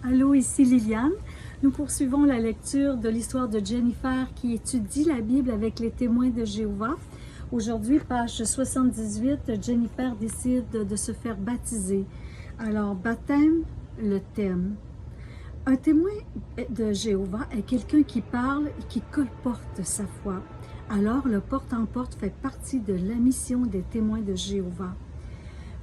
Allô, ici Liliane. Nous poursuivons la lecture de l'histoire de Jennifer qui étudie la Bible avec les témoins de Jéhovah. Aujourd'hui, page 78, Jennifer décide de se faire baptiser. Alors, baptême, le thème. Un témoin de Jéhovah est quelqu'un qui parle et qui colporte sa foi. Alors, le porte-en-porte fait partie de la mission des témoins de Jéhovah.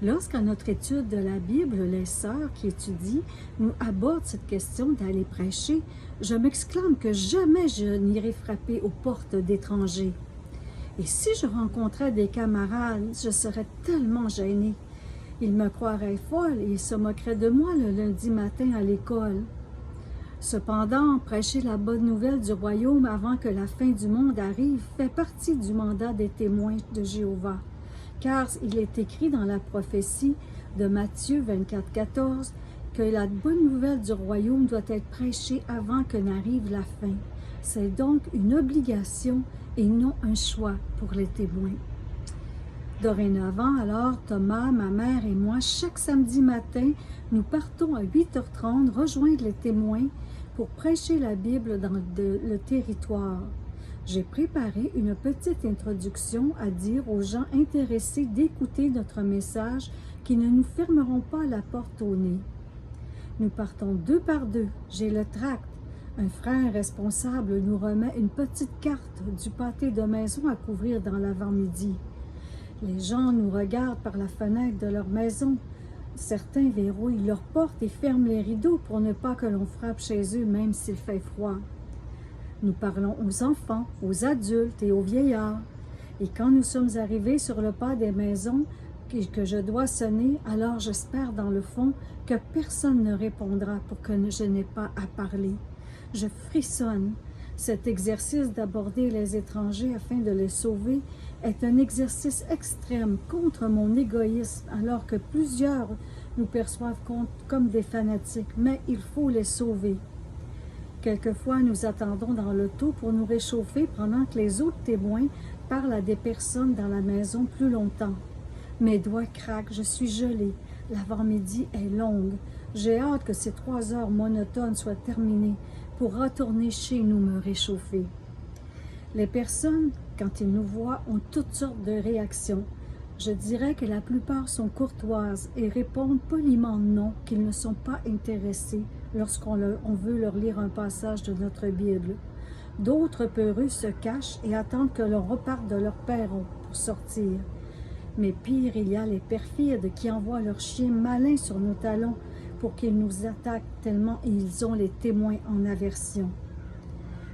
Lorsqu'à notre étude de la Bible, les sœurs qui étudient nous abordent cette question d'aller prêcher, je m'exclame que jamais je n'irai frapper aux portes d'étrangers. Et si je rencontrais des camarades, je serais tellement gênée. Ils me croiraient folle et se moqueraient de moi le lundi matin à l'école. Cependant, prêcher la bonne nouvelle du royaume avant que la fin du monde arrive fait partie du mandat des témoins de Jéhovah. Car il est écrit dans la prophétie de Matthieu 24,14 que la bonne nouvelle du royaume doit être prêchée avant que n'arrive la fin. C'est donc une obligation et non un choix pour les témoins. Dorénavant, alors, Thomas, ma mère et moi, chaque samedi matin, nous partons à 8h30 rejoindre les témoins pour prêcher la Bible dans le territoire. J'ai préparé une petite introduction à dire aux gens intéressés d'écouter notre message qui ne nous fermeront pas la porte au nez. Nous partons 2 par 2. J'ai le tract. Un frère responsable nous remet une petite carte du pâté de maison à couvrir dans l'avant-midi. Les gens nous regardent par la fenêtre de leur maison. Certains verrouillent leurs portes et ferment les rideaux pour ne pas que l'on frappe chez eux même s'il fait froid. Nous parlons aux enfants, aux adultes et aux vieillards. Et quand nous sommes arrivés sur le pas des maisons que je dois sonner, alors j'espère dans le fond que personne ne répondra pour que je n'ai pas à parler. Je frissonne. Cet exercice d'aborder les étrangers afin de les sauver est un exercice extrême contre mon égoïsme, alors que plusieurs nous perçoivent comme des fanatiques, mais il faut les sauver. Quelquefois, nous attendons dans l'auto pour nous réchauffer pendant que les autres témoins parlent à des personnes dans la maison plus longtemps. Mes doigts craquent, je suis gelée. L'avant-midi est longue. J'ai hâte que ces 3 heures monotones soient terminées pour retourner chez nous me réchauffer. Les personnes, quand ils nous voient, ont toutes sortes de réactions. Je dirais que la plupart sont courtoises et répondent poliment non, qu'ils ne sont pas intéressés lorsqu'on veut leur lire un passage de notre Bible. D'autres peureux se cachent et attendent que l'on reparte de leur perron pour sortir. Mais pire, il y a les perfides qui envoient leurs chiens malins sur nos talons pour qu'ils nous attaquent tellement ils ont les témoins en aversion.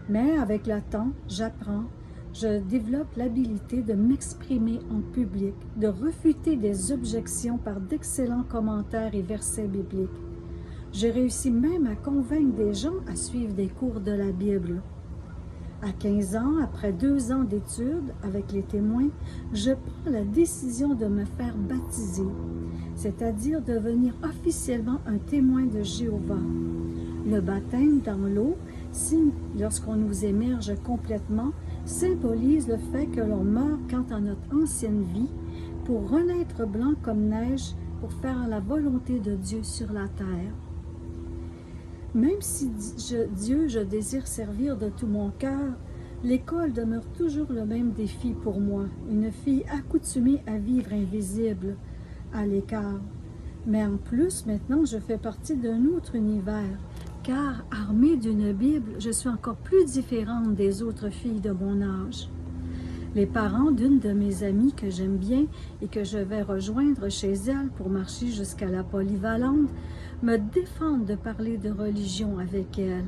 Mais avec le temps, j'apprends. Je développe l'habilité de m'exprimer en public, de refuter des objections par d'excellents commentaires et versets bibliques. J'ai réussi même à convaincre des gens à suivre des cours de la Bible. À 15 ans, après 2 ans d'études avec les témoins, je prends la décision de me faire baptiser, c'est-à-dire devenir officiellement un témoin de Jéhovah. Le baptême dans l'eau, lorsqu'on nous émerge complètement, symbolise le fait que l'on meurt quant à notre ancienne vie pour renaître blanc comme neige pour faire la volonté de Dieu sur la terre. Même si je désire servir de tout mon cœur, l'école demeure toujours le même défi pour moi, une fille accoutumée à vivre invisible, à l'écart. Mais en plus, maintenant, je fais partie d'un autre univers, car armée d'une Bible, je suis encore plus différente des autres filles de mon âge. Les parents d'une de mes amies que j'aime bien et que je vais rejoindre chez elle pour marcher jusqu'à la polyvalente me défendent de parler de religion avec elle.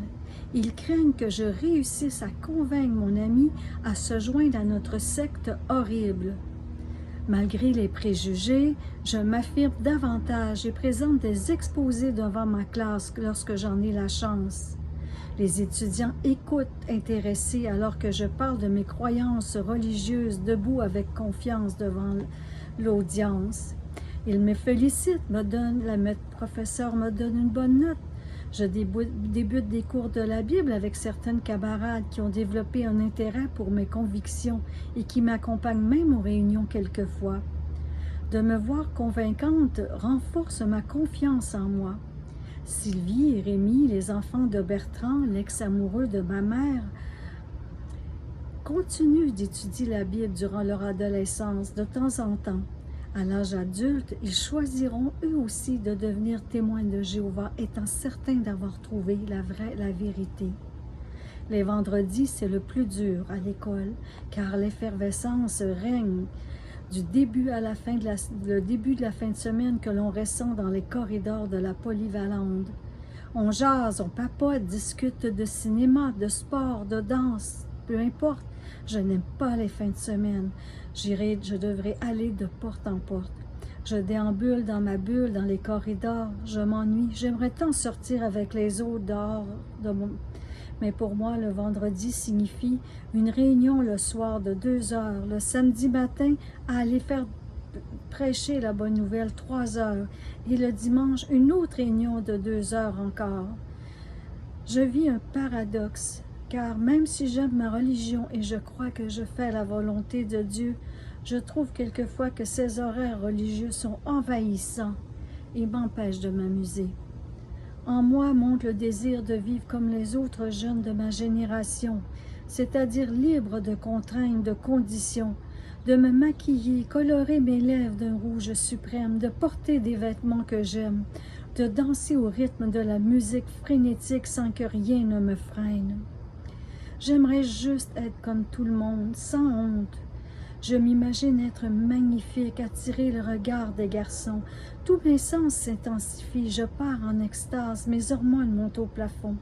Ils craignent que je réussisse à convaincre mon amie à se joindre à notre secte horrible. Malgré les préjugés, je m'affirme davantage et présente des exposés devant ma classe lorsque j'en ai la chance. Les étudiants écoutent intéressés alors que je parle de mes croyances religieuses debout avec confiance devant l'audience. Ils me félicitent, le professeur me donne une bonne note. Je débute des cours de la Bible avec certaines camarades qui ont développé un intérêt pour mes convictions et qui m'accompagnent même aux réunions quelquefois. De me voir convaincante renforce ma confiance en moi. Sylvie et Rémi, les enfants de Bertrand, l'ex-amoureux de ma mère, continuent d'étudier la Bible durant leur adolescence de temps en temps. À l'âge adulte, ils choisiront eux aussi de devenir témoins de Jéhovah, étant certains d'avoir trouvé la vérité. Les vendredis, c'est le plus dur à l'école, car l'effervescence règne du début à la fin le début de la fin de semaine que l'on ressent dans les corridors de la polyvalente. On jase, on papote, discute de cinéma, de sport, de danse, peu importe. Je n'aime pas les fins de semaine. Je devrais aller de porte en porte. Je déambule dans ma bulle, dans les corridors. Je m'ennuie. J'aimerais tant sortir avec les autres dehors Mais pour moi, le vendredi signifie une réunion le soir de 2 heures, le samedi matin à aller faire prêcher la bonne nouvelle 3 heures et le dimanche une autre réunion de 2 heures encore. Je vis un paradoxe, car même si j'aime ma religion et je crois que je fais la volonté de Dieu, je trouve quelquefois que ces horaires religieux sont envahissants et m'empêchent de m'amuser. En moi monte le désir de vivre comme les autres jeunes de ma génération, c'est-à-dire libre de contraintes, de conditions, de me maquiller, colorer mes lèvres d'un rouge suprême, de porter des vêtements que j'aime, de danser au rythme de la musique frénétique sans que rien ne me freine. J'aimerais juste être comme tout le monde, sans honte. Je m'imagine être magnifique, attirer le regard des garçons. Tous mes sens s'intensifient, je pars en extase, mes hormones montent au plafond.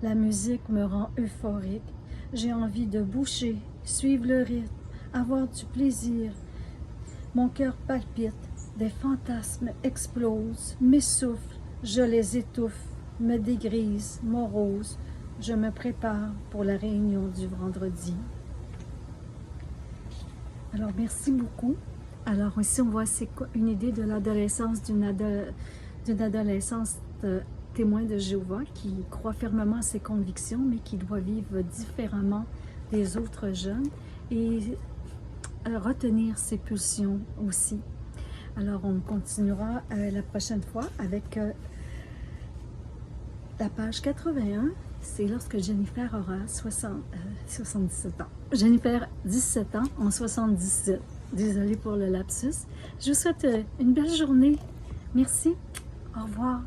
La musique me rend euphorique. J'ai envie de boucher, suivre le rythme, avoir du plaisir. Mon cœur palpite, des fantasmes explosent, m'essoufflent, je les étouffe, me dégrise, morose. Je me prépare pour la réunion du vendredi. Alors, merci beaucoup. Alors, ici, on voit c'est une idée de l'adolescence d'une adolescence témoin de Jéhovah qui croit fermement à ses convictions, mais qui doit vivre différemment des autres jeunes et retenir ses pulsions aussi. Alors, on continuera la prochaine fois avec la page 81. C'est lorsque Jennifer aura 77 ans. Jennifer, 17 ans en 77. Désolée pour le lapsus. Je vous souhaite une belle journée. Merci. Au revoir.